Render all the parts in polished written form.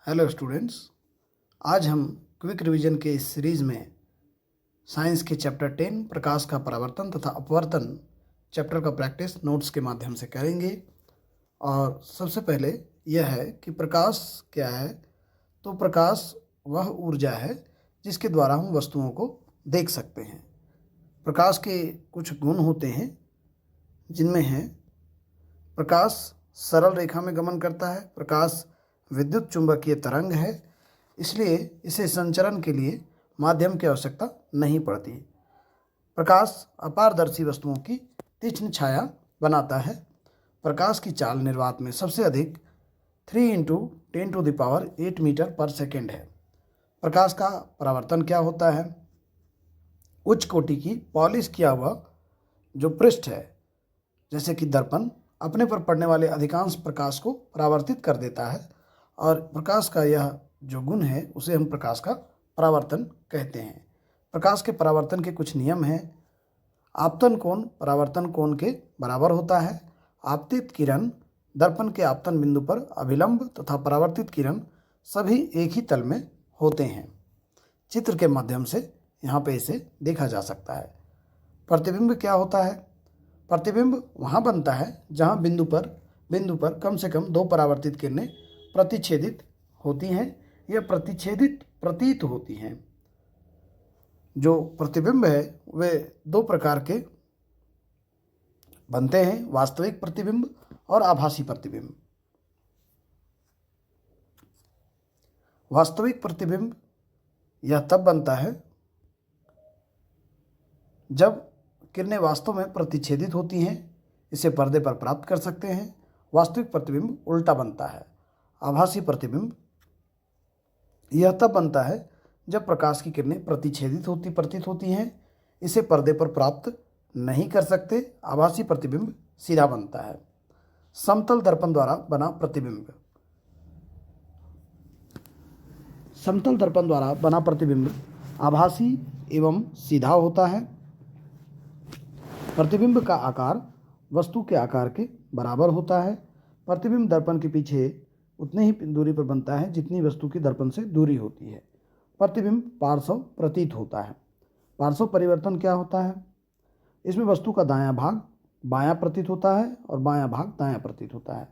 Hello students. आज हम quick revision के इस सीरीज़ में साइंस के चैप्टर 10 प्रकाश का परावर्तन तथा अपवर्तन चैप्टर का प्रैक्टिस नोट्स के माध्यम से करेंगे। और सबसे पहले यह है कि प्रकाश क्या है। तो प्रकाश वह ऊर्जा है जिसके द्वारा हम वस्तुओं को देख सकते हैं। प्रकाश के कुछ गुण होते हैं जिनमें है प्रकाश सरल रेखा में गमन करता है। प्रकाश विद्युत चुंबकीय तरंग है, इसलिए इसे संचरण के लिए माध्यम की आवश्यकता नहीं पड़ती। प्रकाश अपारदर्शी वस्तुओं की तीक्ष्ण छाया बनाता है। प्रकाश की चाल निर्वात में सबसे अधिक 3 × 10⁸ मीटर पर सेकेंड है। प्रकाश का परावर्तन क्या होता है? उच्च कोटि की पॉलिश किया हुआ जो पृष्ठ है, जैसे कि दर्पण, अपने पर पड़ने वाले अधिकांश प्रकाश को परावर्तित कर देता है। और प्रकाश का यह जो गुण है उसे हम प्रकाश का परावर्तन कहते हैं। प्रकाश के परावर्तन के कुछ नियम हैं। आपतन कोण परावर्तन कोण के बराबर होता है। आपतित किरण दर्पण के आपतन बिंदु पर अभिलंब तथा परावर्तित किरण सभी एक ही तल में होते हैं। चित्र के माध्यम से यहाँ पे इसे देखा जा सकता है। प्रतिबिंब क्या होता है? प्रतिबिंब वहाँ बनता है जहाँ बिंदु पर कम से कम 2 परावर्तित किरणें प्रतिच्छेदित होती हैं या प्रतिच्छेदित प्रतीत होती हैं। जो प्रतिबिंब है वे 2 प्रकार के बनते हैं, वास्तविक प्रतिबिंब और आभासी प्रतिबिंब। वास्तविक प्रतिबिंब यह तब बनता है जब किरणें वास्तव में प्रतिच्छेदित होती हैं। इसे पर्दे पर प्राप्त कर सकते हैं। वास्तविक प्रतिबिंब उल्टा बनता है। आभासी प्रतिबिंब यह तब बनता है जब प्रकाश की किरणें प्रतिच्छेदित प्रतीत होती हैं। इसे पर्दे पर प्राप्त नहीं कर सकते। आभासी प्रतिबिंब सीधा बनता है। समतल दर्पण द्वारा बना प्रतिबिंब। समतल दर्पण द्वारा बना प्रतिबिंब आभासी एवं सीधा होता है। प्रतिबिंब का आकार वस्तु के आकार के बराबर होता है। प्रतिबिंब दर्पण के पीछे उतनी ही दूरी पर बनता है जितनी वस्तु की दर्पण से दूरी होती है। प्रतिबिंब पार्श्व प्रतीत होता है। पार्श्व परिवर्तन क्या होता है? इसमें वस्तु का दायां भाग बायां प्रतीत होता है और बायां भाग दायां प्रतीत होता है।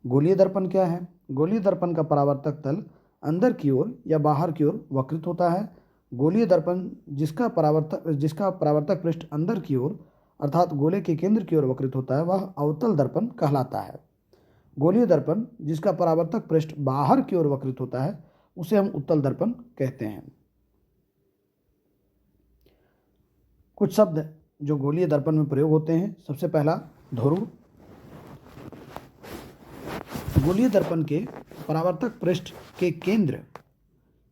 गोलीय दर्पण क्या है? गोलीय दर्पण का परावर्तक तल अंदर की ओर या बाहर की ओर वक्रित होता है। गोलीय दर्पण जिसका परावर्तक पृष्ठ अंदर की ओर अर्थात गोले के केंद्र की ओर वक्रित होता है वह अवतल दर्पण कहलाता है। गोलीय दर्पण जिसका परावर्तक पृष्ठ बाहर की ओर वक्रित होता है उसे हम उत्तल दर्पण कहते हैं। कुछ शब्द जो गोलीय दर्पण में प्रयोग होते हैं। सबसे पहला ध्रुव। गोलीय दर्पण के परावर्तक पृष्ठ के केंद्र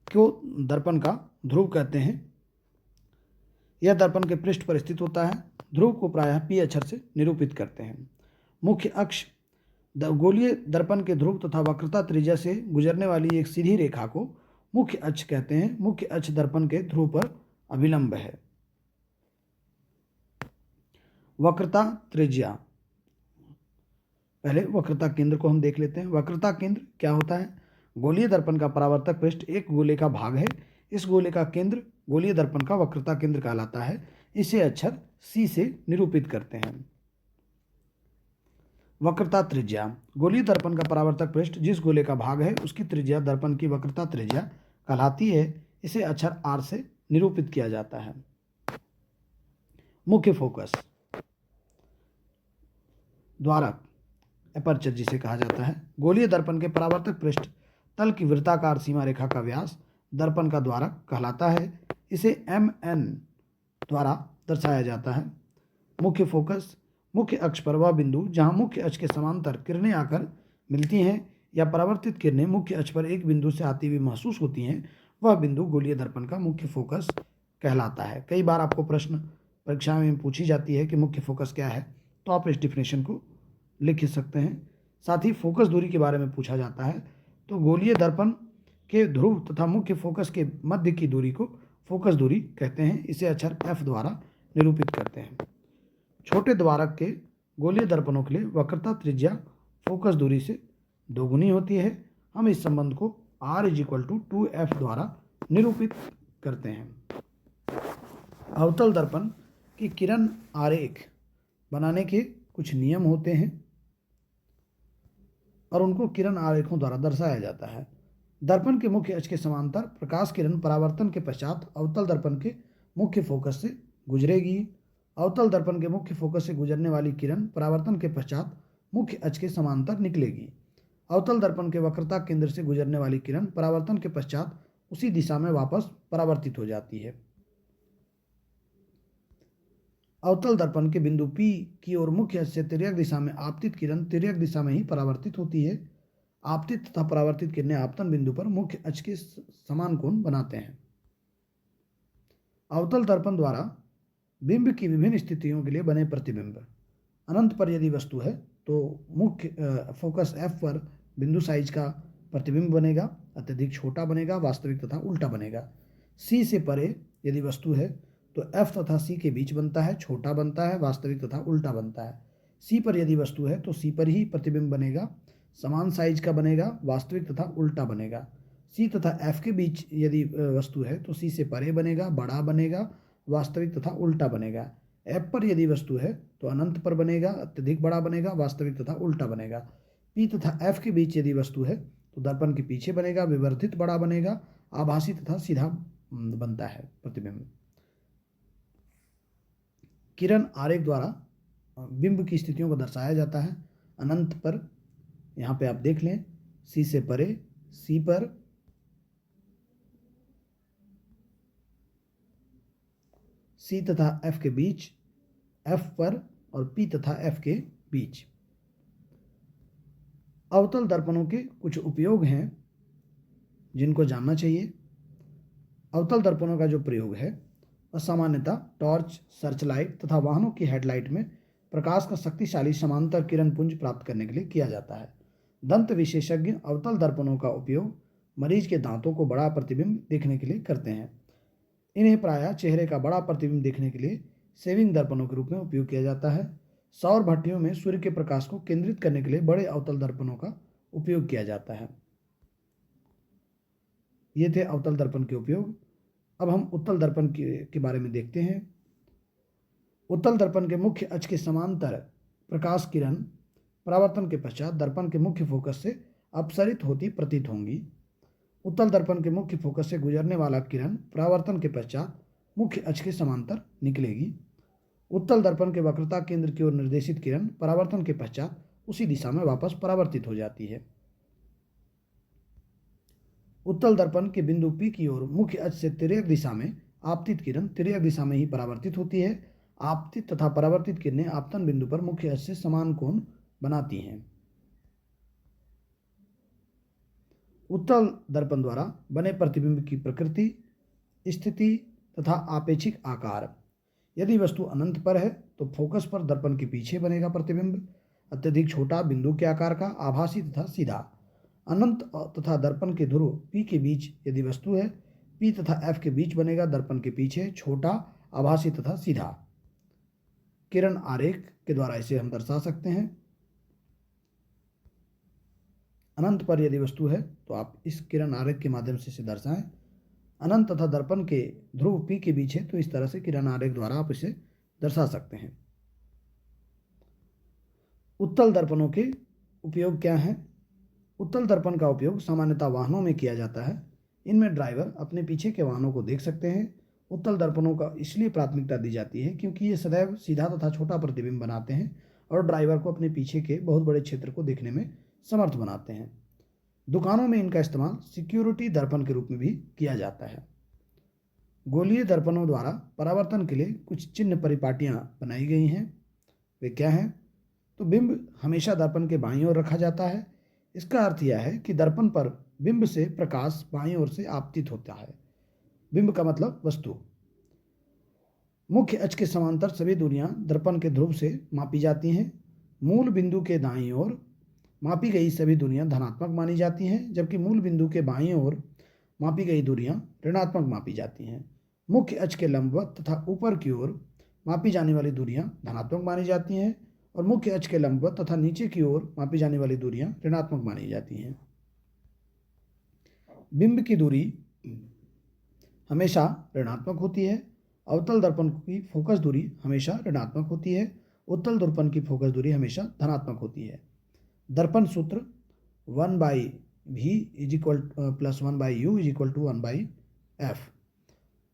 को दर्पण का ध्रुव कहते हैं। यह दर्पण के पृष्ठ पर स्थित होता है। ध्रुव को प्रायः पी अक्षर से निरूपित करते हैं। मुख्य अक्ष गोलीय दर्पण के ध्रुव तथा वक्रता त्रिज्या से गुजरने वाली एक सीधी रेखा को मुख्य अक्ष कहते हैं। मुख्य अक्ष दर्पण के ध्रुव पर अभिलंब है। वक्रता त्रिज्या। पहले वक्रता केंद्र को हम देख लेते हैं। वक्रता केंद्र क्या होता है? गोलीय दर्पण का परावर्तक पृष्ठ एक गोले का भाग है। इस गोले का केंद्र गोलीय दर्पण का वक्रता केंद्र कहलाता है। इसे अक्षर C से निरूपित करते हैं। वक्रता त्रिज्या। गोलीय दर्पण का परावर्तक पृष्ठ जिस गोले का भाग है उसकी त्रिज्या दर्पण की वक्रता त्रिज्या कहलाती है। इसे अक्षर R से निरूपित किया जाता है। मुख्य फोकस द्वारक एपर्चर जिसे कहा जाता है। गोलीय दर्पण के परावर्तक पृष्ठ तल की वृत्ताकार सीमा रेखा का व्यास दर्पण का द्वारक कहलाता है। इसे MN द्वारा दर्शाया जाता है। मुख्य फोकस मुख्य अक्ष पर वह बिंदु जहां मुख्य अक्ष के समांतर किरणें आकर मिलती हैं या परावर्तित किरणें मुख्य अक्ष पर एक बिंदु से आती हुई महसूस होती हैं, वह बिंदु गोलीय दर्पण का मुख्य फोकस कहलाता है। कई बार आपको प्रश्न परीक्षा में पूछी जाती है कि मुख्य फोकस क्या है, तो आप इस डिफिनेशन को लिख सकते हैं। साथ ही फोकस दूरी के बारे में पूछा जाता है तो गोलीय दर्पण के ध्रुव तथा मुख्य फोकस के मध्य की दूरी को फोकस दूरी कहते हैं। इसे अक्षर F द्वारा निरूपित करते हैं। छोटे द्वारक के गोलीय दर्पणों के लिए वक्रता त्रिज्या फोकस दूरी से दोगुनी होती है। हम इस संबंध को R is equal to 2F द्वारा निरूपित करते हैं। अवतल दर्पण की किरण आरेख बनाने के कुछ नियम होते हैं और उनको किरण आरेखों द्वारा दर्शाया जाता है। दर्पण के मुख्य अक्ष के समांतर प्रकाश किरण परावर्तन के पश्चात अवतल दर्पण के मुख्य फोकस से गुजरेगी। अवतल दर्पण के मुख्य फोकस से गुजरने वाली किरण परावर्तन के पश्चात मुख्य अक्ष के समांतर निकलेगी। अवतल दर्पण के वक्रता केंद्र से गुजरने वाली किरण परावर्तन के पश्चात उसी दिशा में वापस परावर्तित हो जाती है। अवतल दर्पण के बिंदु P की ओर मुख्य अक्ष से तिर्यक दिशा में आपतित किरण तिर्यक दिशा में ही परावर्तित होती है। आपतित तथा परावर्तित किरणें आपतन बिंदु पर मुख्य अक्ष के समान कोण बनाते हैं। अवतल दर्पण द्वारा बिंब की विभिन्न स्थितियों के लिए बने प्रतिबिंब। अनंत पर यदि वस्तु है तो मुख्य फोकस F पर बिंदु साइज का प्रतिबिंब बनेगा, अत्यधिक छोटा बनेगा, वास्तविक तथा उल्टा बनेगा। C से परे यदि वस्तु है तो F तथा C के बीच बनता है, छोटा बनता है, वास्तविक तथा उल्टा बनता है। C पर यदि वस्तु है तो C पर ही प्रतिबिंब बनेगा, समान साइज का बनेगा, वास्तविक तथा उल्टा बनेगा। C तथा F के बीच यदि वस्तु है तो C से परे बनेगा, बड़ा बनेगा, वास्तविक तथा उल्टा बनेगा। F पर यदि वस्तु है तो अनंत पर बनेगा, अत्यधिक बड़ा बनेगा, वास्तविक तथा उल्टा बनेगा। P तथा F के बीच यदि वस्तु है तो दर्पण के पीछे बनेगा, विवर्धित बड़ा बनेगा, आभासी तथा सीधा बनता है प्रतिबिंब। किरण आरेख द्वारा बिंब की स्थितियों को दर्शाया जाता है। अनंत पर यहाँ पे आप देख लें, C से परे, C पर, C तथा F के बीच, F पर और P तथा F के बीच। अवतल दर्पणों के कुछ उपयोग हैं जिनको जानना चाहिए। अवतल दर्पणों का जो प्रयोग है वह सामान्यतः टॉर्च, सर्चलाइट तथा वाहनों की हेडलाइट में प्रकाश का शक्तिशाली समांतर किरण पुंज प्राप्त करने के लिए किया जाता है। दंत विशेषज्ञ अवतल दर्पणों का उपयोग मरीज के दांतों को बड़ा प्रतिबिंब देखने के लिए करते हैं। इन्हें प्रायः चेहरे का बड़ा प्रतिबिंब देखने के लिए सेविंग दर्पणों के रूप में उपयोग किया जाता है। सौर भट्टियों में सूर्य के प्रकाश को केंद्रित करने के लिए बड़े अवतल दर्पणों का उपयोग किया जाता है। ये थे अवतल दर्पण के उपयोग। अब हम उत्तल दर्पण के बारे में देखते हैं। उत्तल दर्पण के मुख्य अक्ष के समांतर प्रकाश किरण परावर्तन के पश्चात दर्पण के मुख्य फोकस से अपसरित होती प्रतीत होंगी। उत्तल दर्पण के मुख्य फोकस से गुजरने वाला किरण परावर्तन के पश्चात मुख्य अक्ष के समांतर निकलेगी। उत्तल दर्पण के वक्रता केंद्र की ओर निर्देशित किरण परावर्तन के पश्चात उसी दिशा में वापस परावर्तित हो जाती है। उत्तल दर्पण के बिंदु P की ओर मुख्य अक्ष से तिर्यक दिशा में आपतित किरण तिर्यक दिशा में ही परावर्तित होती है। आपतित तथा परावर्तित किरणें आपतन बिंदु पर मुख्य अक्ष से समान कोण बनाती हैं। उत्तल दर्पण द्वारा बने प्रतिबिंब की प्रकृति, स्थिति तथा आपेक्षिक आकार। यदि वस्तु अनंत पर है तो फोकस पर दर्पण के पीछे बनेगा प्रतिबिंब, अत्यधिक छोटा, बिंदु के आकार का, आभासी तथा सीधा। अनंत तथा दर्पण के ध्रुव P के बीच यदि वस्तु है, P तथा F के बीच बनेगा दर्पण के पीछे, छोटा, आभासी तथा सीधा। किरण आरेख के द्वारा इसे हम दर्शा सकते हैं। अनंत पर यदि वस्तु है तो आप इस किरण आरेख के माध्यम से इसे दर्शाएं। अनंत तथा दर्पण के ध्रुव P के बीच है तो इस तरह से किरण आरेख द्वारा आप इसे दर्शा सकते हैं। उत्तल दर्पणों के उपयोग क्या हैं? उत्तल दर्पण का उपयोग सामान्यतः वाहनों में किया जाता है। इनमें ड्राइवर अपने पीछे के वाहनों को देख सकते हैं। उत्तल दर्पणों का इसलिए प्राथमिकता दी जाती है क्योंकि ये सदैव सीधा तथा छोटा प्रतिबिंब बनाते हैं और ड्राइवर को अपने पीछे के बहुत बड़े क्षेत्र को देखने में समर्थ बनाते हैं। दुकानों में इनका इस्तेमाल सिक्योरिटी दर्पण के रूप में भी किया जाता है। गोलीय दर्पणों द्वारा परावर्तन के लिए कुछ चिन्ह परिपाटियां बनाई गई हैं। वे क्या हैं? तो बिंब हमेशा दर्पण के बाईं ओर रखा जाता है। इसका अर्थ यह है कि दर्पण पर बिंब से प्रकाश बाईं ओर से आपतित होता है। बिंब का मतलब वस्तु। मुख्य अक्ष के समांतर सभी दूरियां दर्पण के ध्रुव से मापी जाती हैं। मूल बिंदु के दाईं ओर मापी गई सभी दूरियां धनात्मक मानी जाती हैं, जबकि मूल बिंदु के बाईं ओर मापी गई दूरियां ऋणात्मक मापी जाती हैं। मुख्य अक्ष के लंबवत तथा ऊपर की ओर मापी जाने वाली दूरियां धनात्मक मानी जाती हैं और मुख्य अक्ष के लंबवत तथा नीचे की ओर मापी जाने वाली दूरियां ऋणात्मक मानी जाती हैं। बिंब की दूरी हमेशा ऋणात्मक होती है। अवतल दर्पण की फोकस दूरी हमेशा ऋणात्मक होती है। उत्तल दर्पण की फोकस दूरी हमेशा धनात्मक होती है। दर्पण सूत्र 1/v is equal plus 1/u is equal to 1/f।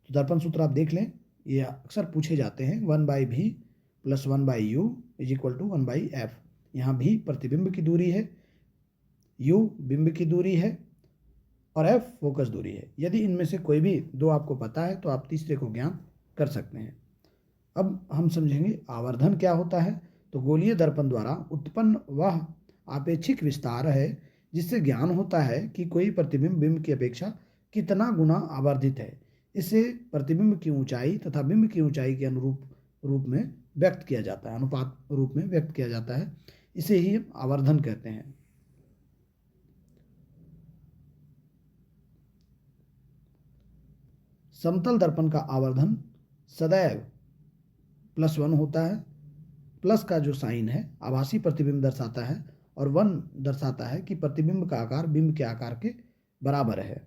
तो दर्पण सूत्र आप देख लें, ये अक्सर पूछे जाते हैं। 1/v plus 1/u is equal to 1/f। यहाँ v प्रतिबिंब की दूरी है, u बिंब की दूरी है और f फोकस दूरी है। यदि इनमें से कोई भी दो आपको पता है तो आप तीसरे को ज्ञात कर सकते हैं। अब हम समझेंगे आवर्धन क्या होता है। तो गोलीय दर्पण द्वारा उत्पन्न वह आपेक्षिक विस्तार है जिससे ज्ञान होता है कि कोई प्रतिबिंब बिंब की अपेक्षा कितना गुना आवर्धित है। इसे प्रतिबिंब की ऊंचाई तथा बिंब की ऊंचाई के अनुरूप रूप में व्यक्त किया जाता है, अनुपात रूप में व्यक्त किया जाता है। इसे ही हम आवर्धन कहते हैं। समतल दर्पण का आवर्धन सदैव +1 होता है। प्लस का जो साइन है आभासी प्रतिबिंब दर्शाता है और 1 दर्शाता है कि प्रतिबिंब का आकार बिंब के आकार के बराबर है।